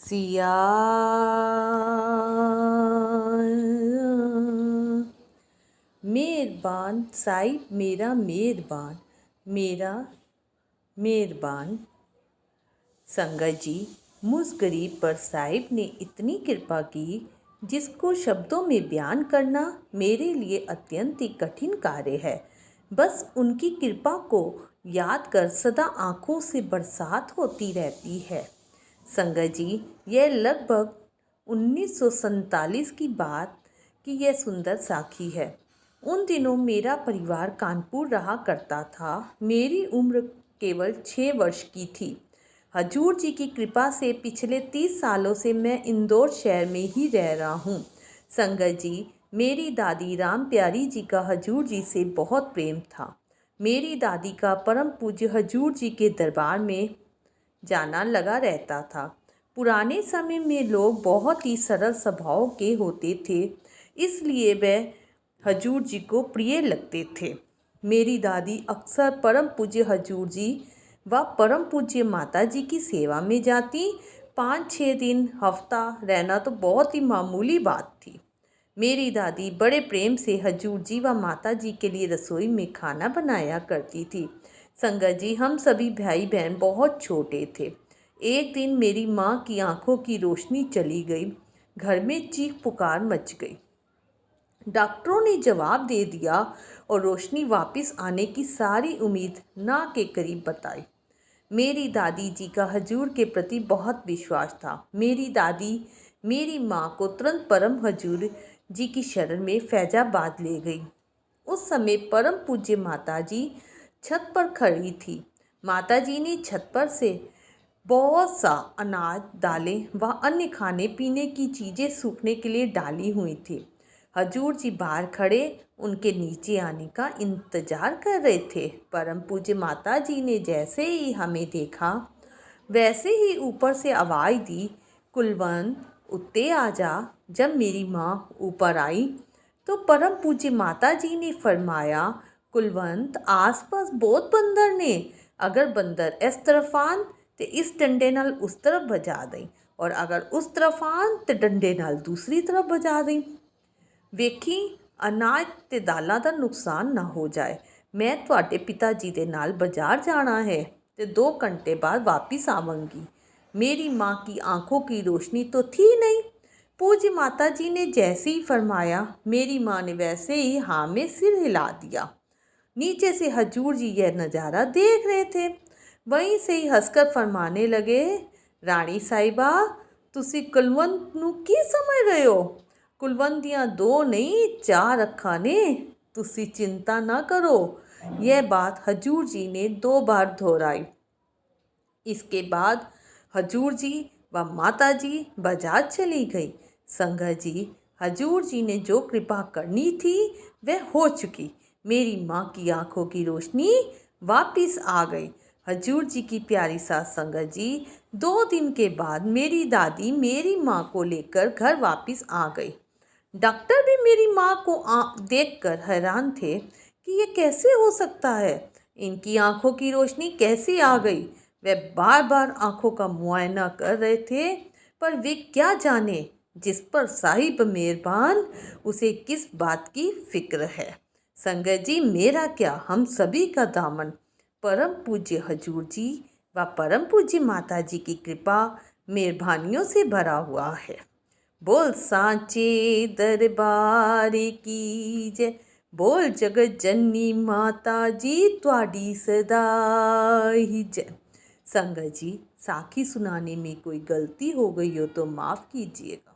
सिया मेहरबान साहिब मेरा मेहरबान, मेरा मेहरबान। संगत जी, मुझ गरीब पर साहिब ने इतनी कृपा की जिसको शब्दों में बयान करना मेरे लिए अत्यंत ही कठिन कार्य है। बस उनकी कृपा को याद कर सदा आँखों से बरसात होती रहती है। संगत जी, यह लगभग 1947 की बात की यह सुंदर साखी है। उन दिनों मेरा परिवार कानपुर रहा करता था। मेरी उम्र केवल 6 वर्ष की थी। हजूर जी की कृपा से पिछले 30 सालों से मैं इंदौर शहर में ही रह रहा हूँ। संगत जी, मेरी दादी राम प्यारी जी का हजूर जी से बहुत प्रेम था। मेरी दादी का परम पूज्य हजूर जी के दरबार में जाना लगा रहता था। पुराने समय में लोग बहुत ही सरल स्वभाव के होते थे, इसलिए वह हजूर जी को प्रिय लगते थे। मेरी दादी अक्सर परम पूज्य हजूर जी व परम पूज्य माता जी की सेवा में जाती। 5-6 दिन हफ्ता रहना तो बहुत ही मामूली बात थी। मेरी दादी बड़े प्रेम से हजूर जी व माता जी के लिए रसोई में खाना बनाया करती थी। संगत जी, हम सभी भाई बहन बहुत छोटे थे। एक दिन मेरी माँ की आंखों की रोशनी चली गई। घर में चीख पुकार मच गई। डॉक्टरों ने जवाब दे दिया और रोशनी वापस आने की सारी उम्मीद ना के करीब बताई। मेरी दादी जी का हजूर के प्रति बहुत विश्वास था। मेरी दादी मेरी माँ को तुरंत परम हजूर जी की शरण में फैजाबाद ले गई। उस समय परम पूज्य माता जी छत पर खड़ी थी। माता जी ने छत पर से बहुत सा अनाज, दालें व अन्य खाने पीने की चीज़ें सूखने के लिए डाली हुई थी। हजूर जी बाहर खड़े उनके नीचे आने का इंतजार कर रहे थे। परम पूज्य माता जी ने जैसे ही हमें देखा, वैसे ही ऊपर से आवाज़ दी, कुलवंत उत्ते आ जा। जब मेरी माँ ऊपर आई तो परम पूज्य माता जी ने फरमाया, कुलवंत आसपास बहुत बंदर ने, अगर बंदर इस तरफ आन तो इस डंडे नाल उस तरफ बजा दें, और अगर उस तरफ आन तो डंडे नाल दूसरी तरफ बजा दें। ਵੇਖੀ अनाज ते दालों का नुकसान ना हो जाए। मैं तुहाडे पिता जी दे नाल बाजार जाना है ते 2 घंटे बाद वापस आवांगी। मेरी माँ की आंखों की रोशनी तो थी नहीं। पूज्य माता जी ने जैसे ही फरमाया, मेरी माँ ने वैसे ही हाँ में सिर हिला दिया। नीचे से हजूर जी यह नज़ारा देख रहे थे। वहीं से ही हंसकर फरमाने लगे, रानी साहिबा तुसी कुलवंत नू की समझ रहे हो? कुलवंत दियाँ 2 नहीं 4 अखां ने, तुसी चिंता ना करो। यह बात हजूर जी ने 2 बार दोहराई। इसके बाद हजूर जी व माता जी बाजार चली गई। संगत जी, हजूर जी ने जो कृपा करनी थी वह हो चुकी। मेरी माँ की आंखों की रोशनी वापस आ गई। हजूर जी की प्यारी सास संगत जी, 2 दिन के बाद मेरी दादी मेरी माँ को लेकर घर वापस आ गई। डॉक्टर भी मेरी माँ को देखकर हैरान थे कि ये कैसे हो सकता है, इनकी आंखों की रोशनी कैसे आ गई। वे बार बार आंखों का मुआयना कर रहे थे, पर वे क्या जाने जिस पर साहिब मेहरबान उसे किस बात की फिक्र है। संगत जी, मेरा क्या, हम सभी का दामन परम पूज्य हजूर जी व परम पूज्य माता जी की कृपा मेहरबानियों से भरा हुआ है। बोल सांचे दरबार की जय, बोल जगत जननी माता जी त्वाडी सदा ही जय। संगत जी, साखी सुनाने में कोई गलती हो गई हो तो माफ़ कीजिएगा।